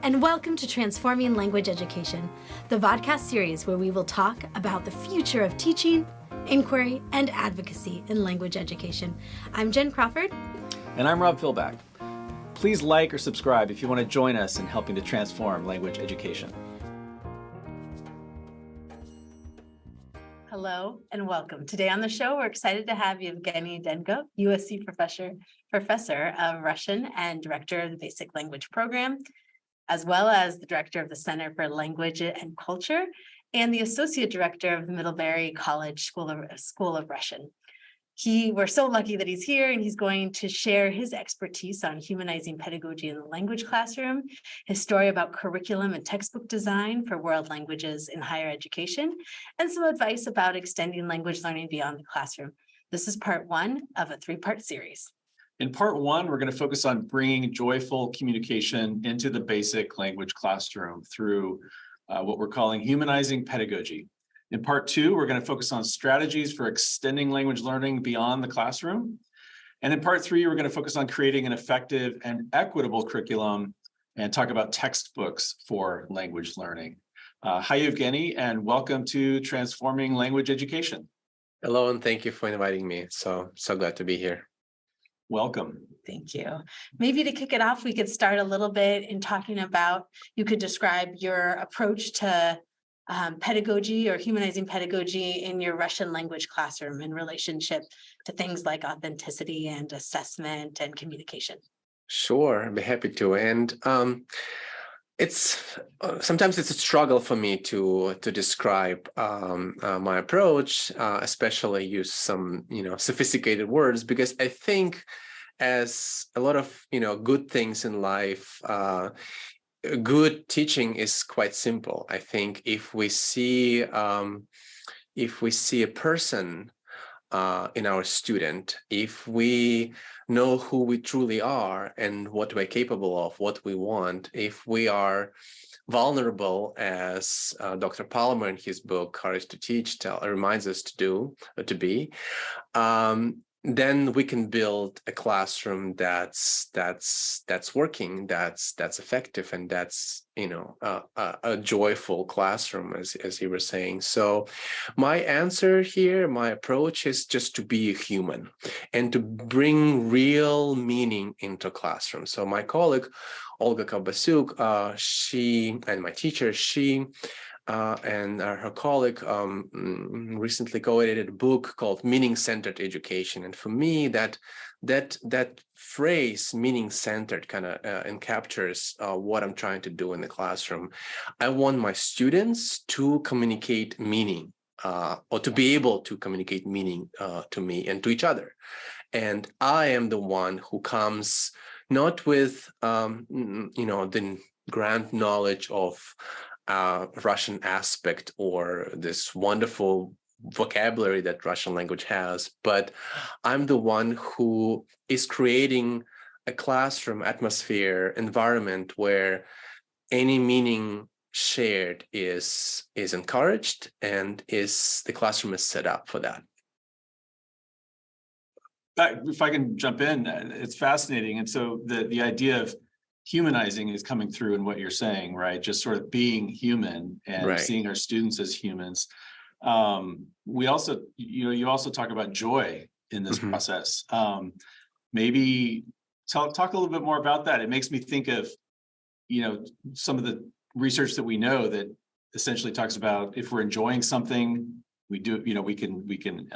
and welcome to Transforming Language Education, the vodcast series where we will talk about the future of teaching, inquiry, and advocacy in language education. I'm Jen Crawford. And I'm Rob Philback. Please like or subscribe if you want to join us in helping to transform language education. Hello and welcome. Today on the show, we're excited to have Evgeny Dengub, USC professor of Russian and director of the Basic Language Program, as well as the director of the Center for Language and Culture and the associate director of the Middlebury College School of Russian. We're so lucky that he's here, and he's going to share his expertise on humanizing pedagogy in the language classroom, his story about curriculum and textbook design for world languages in higher education, and some advice about extending language learning beyond the classroom. This is part one of a three-part series. In part one, we're going to focus on bringing joyful communication into the basic language classroom through what we're calling humanizing pedagogy. In part two, we're going to focus on strategies for extending language learning beyond the classroom. And in part three, we're going to focus on creating an effective and equitable curriculum and talk about textbooks for language learning. Hi, Evgeny, and welcome to Transforming Language Education. Hello, and thank you for inviting me. So glad to be here. Welcome. Thank you. Maybe to kick it off, we could start a little bit in talking about, you could describe your approach to pedagogy or humanizing pedagogy in your Russian language classroom in relationship to things like authenticity and assessment and communication. Sure, I'd be happy to. And it's sometimes it's a struggle for me to describe my approach, especially use some sophisticated words, because I think, as a lot of good things in life, good teaching is quite simple. I think if we see a person in our student, if we know who we truly are and what we're capable of, what we want, if we are vulnerable, as Dr. Palmer in his book Courage to Teach reminds us to be, then we can build a classroom that's working, that's effective, and that's a joyful classroom, as you were saying. So my answer here, my approach, is just to be a human and to bring real meaning into classroom. So my colleague Olga Kovbasyuk, she and my teacher, and her colleague recently co-edited a book called Meaning-Centered Education. And for me, that phrase, meaning-centered, kind of encaptures what I'm trying to do in the classroom. I want my students to communicate meaning, or to be able to communicate meaning to me and to each other. And I am the one who comes not with the grand knowledge of Russian aspect or this wonderful vocabulary that Russian language has, but I'm the one who is creating a classroom atmosphere, environment where any meaning shared is encouraged, and the classroom is set up for that. If I can jump in, it's fascinating. And so the idea of humanizing is coming through in what you're saying, right? Just sort of being human and Right. Seeing our students as humans. We also, you also talk about joy in this process. Maybe talk a little bit more about that. It makes me think of, some of the research that we know that essentially talks about if we're enjoying something, we can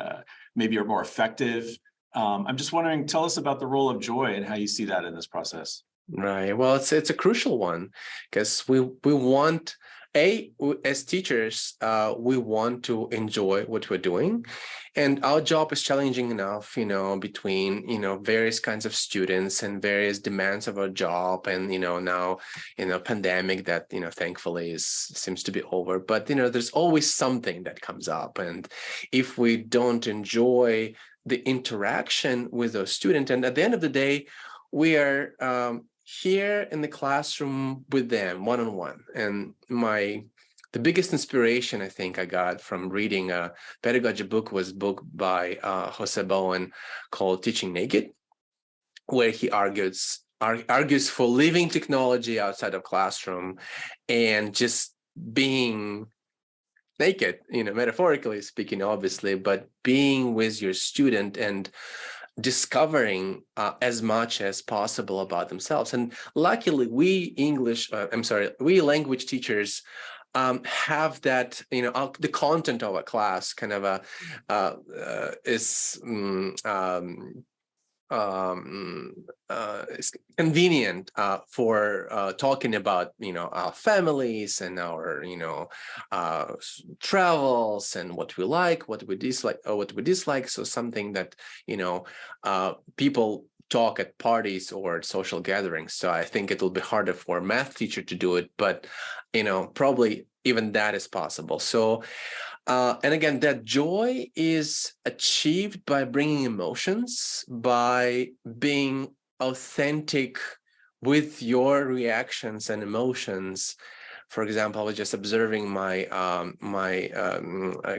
maybe are more effective. I'm just wondering, tell us about the role of joy and how you see that in this process. Right. Well, it's a crucial one, because we want, as teachers, we want to enjoy what we're doing, and our job is challenging enough, between various kinds of students and various demands of our job, and now pandemic that thankfully seems to be over, but there's always something that comes up, and if we don't enjoy the interaction with those students, and at the end of the day, we are here in the classroom with them one-on-one. And the biggest inspiration I think I got from reading a pedagogy book was a book by Jose Bowen called Teaching Naked, where he argues argues for leaving technology outside of classroom and just being naked, metaphorically speaking, obviously, but being with your student and discovering as much as possible about themselves. And luckily, we language teachers have that, the content of a class kind of is it's convenient for talking about our families and our travels and what we like, what we dislike. So something that people talk at parties or social gatherings. So I think it'll be harder for a math teacher to do it, but probably even that is possible. So and again, that joy is achieved by bringing emotions, by being authentic with your reactions and emotions. For example, I was just observing my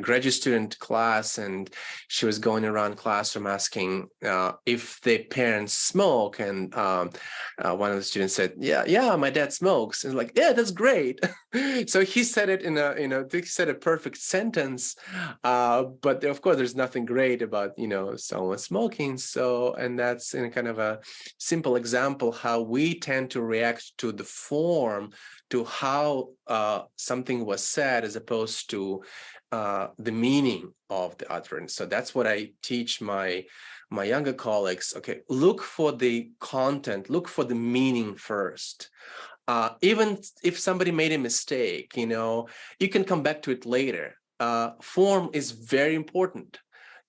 graduate student class, and she was going around classroom asking if their parents smoke, and one of the students said, "Yeah, my dad smokes." And like, "Yeah, that's great." So he said it he said a perfect sentence, but of course, there's nothing great about someone smoking. So, and that's in kind of a simple example how we tend to react to the form, to how something was said as opposed to the meaning of the utterance. So that's what I teach my younger colleagues. Okay, look for the content, look for the meaning first. Even if somebody made a mistake, you can come back to it later. Form is very important.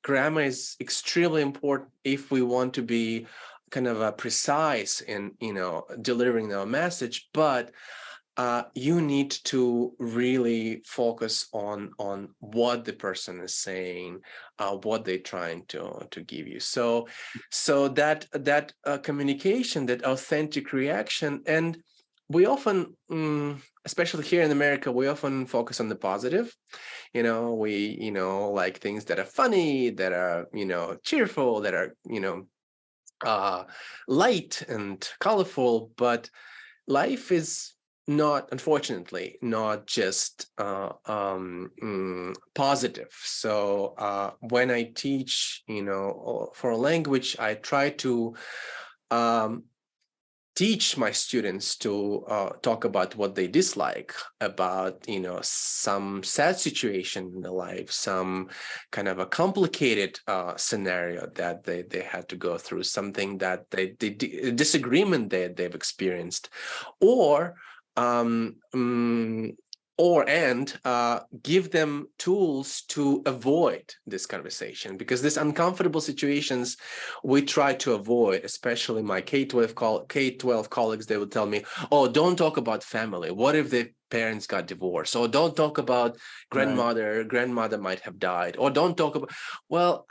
Grammar is extremely important if we want to be kind of precise in delivering our message, but you need to really focus on what the person is saying, what they're trying to give you. So that communication, that authentic reaction, and we often, especially here in America, we often focus on the positive. We like things that are funny, that are cheerful, that are light and colorful, but life is unfortunately not just positive. So when I teach for a language, I try to teach my students to talk about what they dislike, about some sad situation in their life, some kind of a complicated scenario that they had to go through, something that disagreement they've experienced, or give them tools to avoid this conversation, because these uncomfortable situations we try to avoid, especially my K-12 colleagues. They would tell me, "Oh, don't talk about family. What if the parents got divorced? Or don't talk about grandmother might have died, or don't talk about..." Well,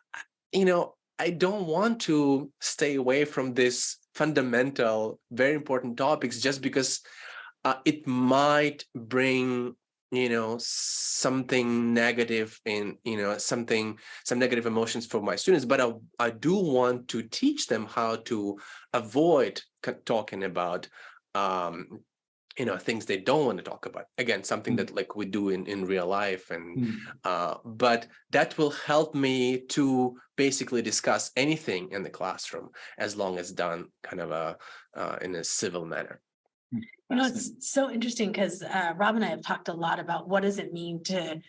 I don't want to stay away from this fundamental, very important topics just because it might bring something negative in some negative emotions for my students, but I do want to teach them how to avoid talking about things they don't want to talk about. Again, something that like we do in real life, and but that will help me to basically discuss anything in the classroom as long as done kind of in a civil manner. It's so interesting because Rob and I have talked a lot about what does it mean to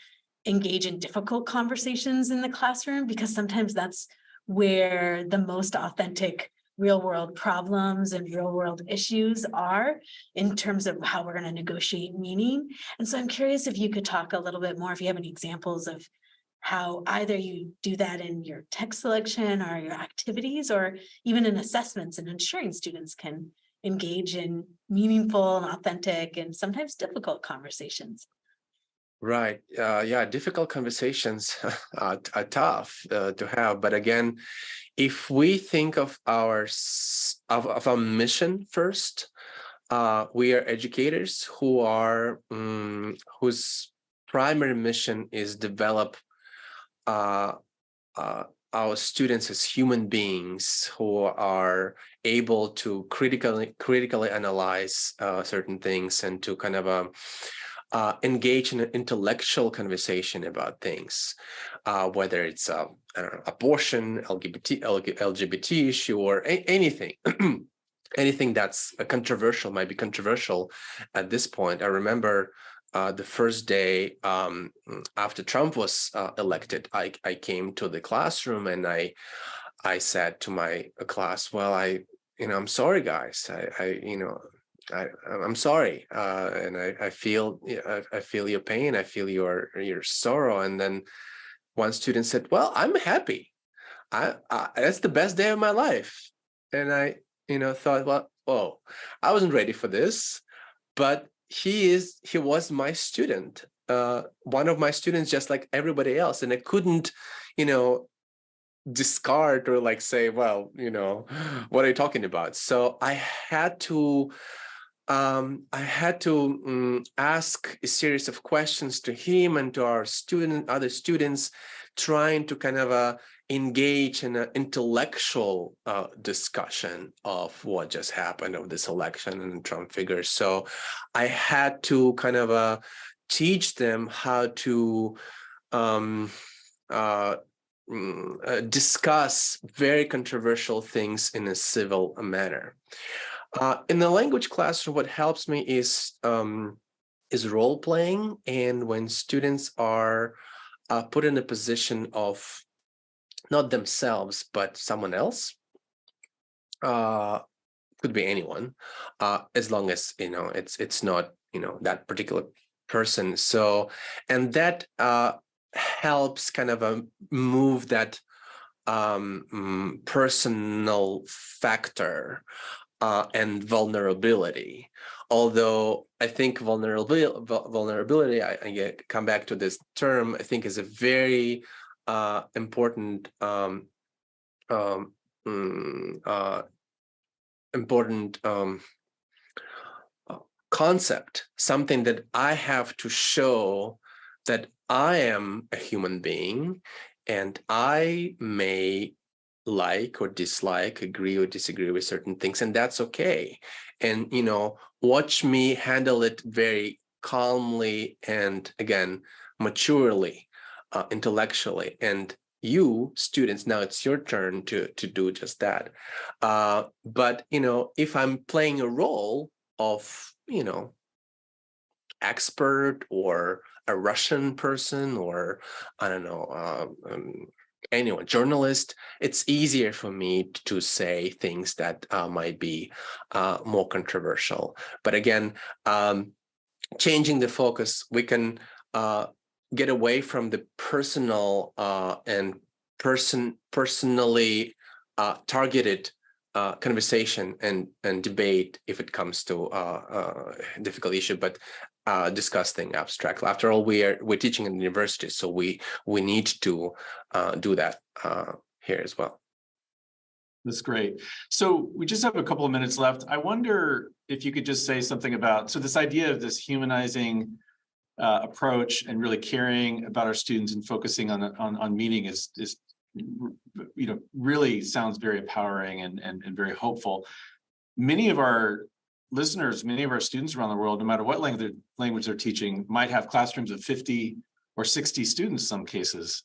engage in difficult conversations in the classroom, because sometimes that's where the most authentic real world problems and real world issues are in terms of how we're going to negotiate meaning. And so I'm curious if you could talk a little bit more, if you have any examples of how either you do that in your text selection or your activities, or even in assessments, and ensuring students can engage in meaningful and authentic and sometimes difficult conversations. Right. Yeah, difficult conversations are tough to have. But again, if we think of our mission first, we are educators who are whose primary mission is develop our students as human beings who are able to critically analyze certain things and to kind of engage in an intellectual conversation about things, whether it's I don't know, abortion, LGBT issue, or anything. Anything that's controversial might be controversial at this point. I remember the first day after Trump was elected, I came to the classroom and I said to my class, well, I'm sorry, guys. I'm sorry, and I feel your pain. I feel your sorrow. And then one student said, well, I'm happy. That's the best day of my life. And I thought, well, oh, I wasn't ready for this, but he was my student, one of my students, just like everybody else. And I couldn't, discard or like say, well, what are you talking about? So I had to ask a series of questions to him and to our other students, trying to kind of engage in an intellectual discussion of what just happened of this election and Trump figures. So I had to kind of teach them how to discuss very controversial things in a civil manner. In the language classroom, what helps me is role playing, and when students are put in a position of not themselves but someone else, could be anyone, as long as it's not that particular person. So, and that helps kind of move that personal factor and vulnerability. Although I think vulnerability, I come back to this term, I think is a very important concept, something that I have to show that I am a human being and I may like or dislike, agree or disagree with certain things, and that's okay. And watch me handle it very calmly and, again, maturely, intellectually. And you students, now it's your turn to do just that. But if I'm playing a role of expert or a Russian person, or I don't know, anyone, journalist, it's easier for me to say things that might be more controversial. But again, changing the focus, we can get away from the personal and personally targeted conversation and debate if it comes to a difficult issue, but discuss things abstractly. After all, we're teaching in the university, so we need to do that here as well. That's great. So we just have a couple of minutes left. I wonder if you could just say something about, so this idea of this humanizing approach and really caring about our students and focusing on meaning is really sounds very empowering and very hopeful. Many of our listeners, many of our students around the world, no matter what language they're teaching, might have classrooms of 50 or 60 students in some cases.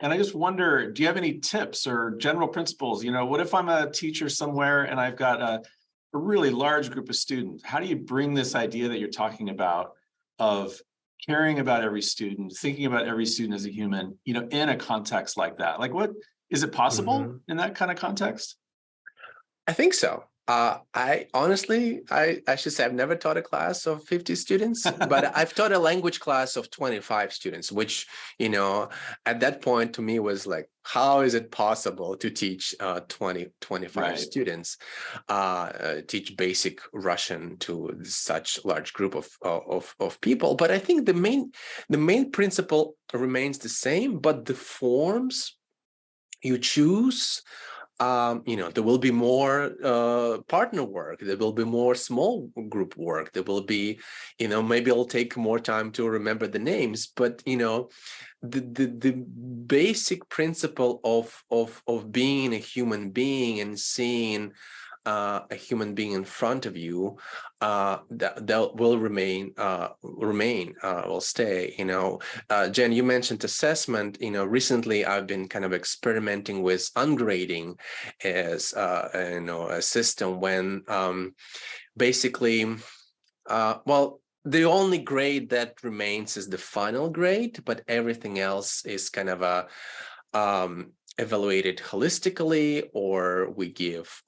And I just wonder, do you have any tips or general principles? What if I'm a teacher somewhere and I've got a really large group of students? How do you bring this idea that you're talking about of caring about every student, thinking about every student as a human, in a context like that? Like, what is it possible in that kind of context? I think so. I honestly, I should say I've never taught a class of 50 students, but I've taught a language class of 25 students, which, at that point to me was like, how is it possible to teach 25 right. students, teach basic Russian to such large group of people? But I think the main principle remains the same, but the forms you choose there will be more partner work, there will be more small group work, there will be, maybe it'll take more time to remember the names, but the basic principle of being a human being and seeing a human being in front of you, that will will stay. Jen, you mentioned assessment. Recently I've been kind of experimenting with ungrading as a system when basically the only grade that remains is the final grade, but everything else is kind of evaluated holistically, or we give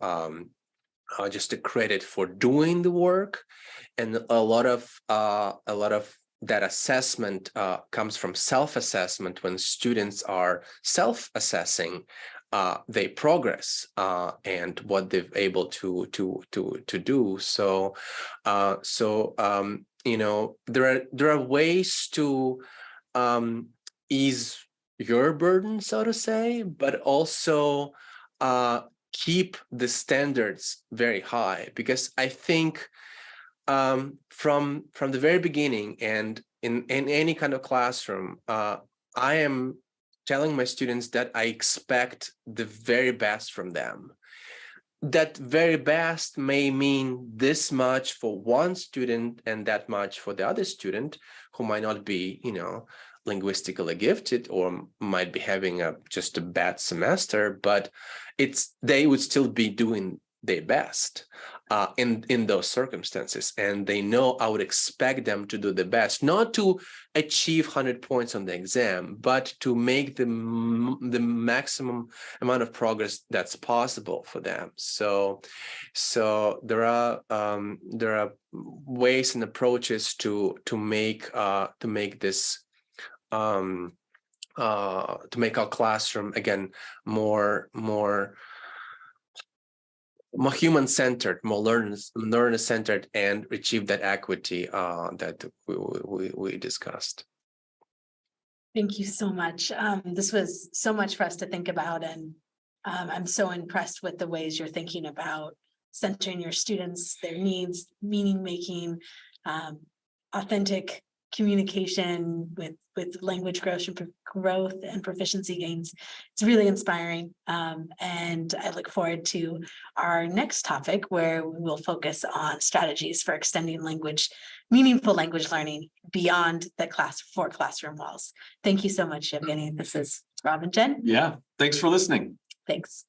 just a credit for doing the work. And a lot of that assessment comes from self-assessment. When students are self-assessing they progress and what they've able to do. So there are ways to ease your burden, so to say, but also keep the standards very high, because I think from the very beginning and in any kind of classroom, I am telling my students that I expect the very best from them. That very best may mean this much for one student and that much for the other student who might not be, linguistically gifted or might be having just a bad semester, but they would still be doing their best in those circumstances, and they know I would expect them to do the best, not to achieve 100 points on the exam, but to make the maximum amount of progress that's possible for them. So there are ways and approaches to make this to make our classroom again more human-centered, more learner-centered, and achieve that equity that we discussed. Thank you so much. This was so much for us to think about, and I'm so impressed with the ways you're thinking about centering your students, their needs, meaning making, authentic communication with language growth and proficiency gains. It's really inspiring. And I look forward to our next topic, where we will focus on strategies for extending meaningful language learning beyond the classroom walls. Thank you so much, Evgeny. This is Rob and Jen. Yeah, thanks for listening. Thanks.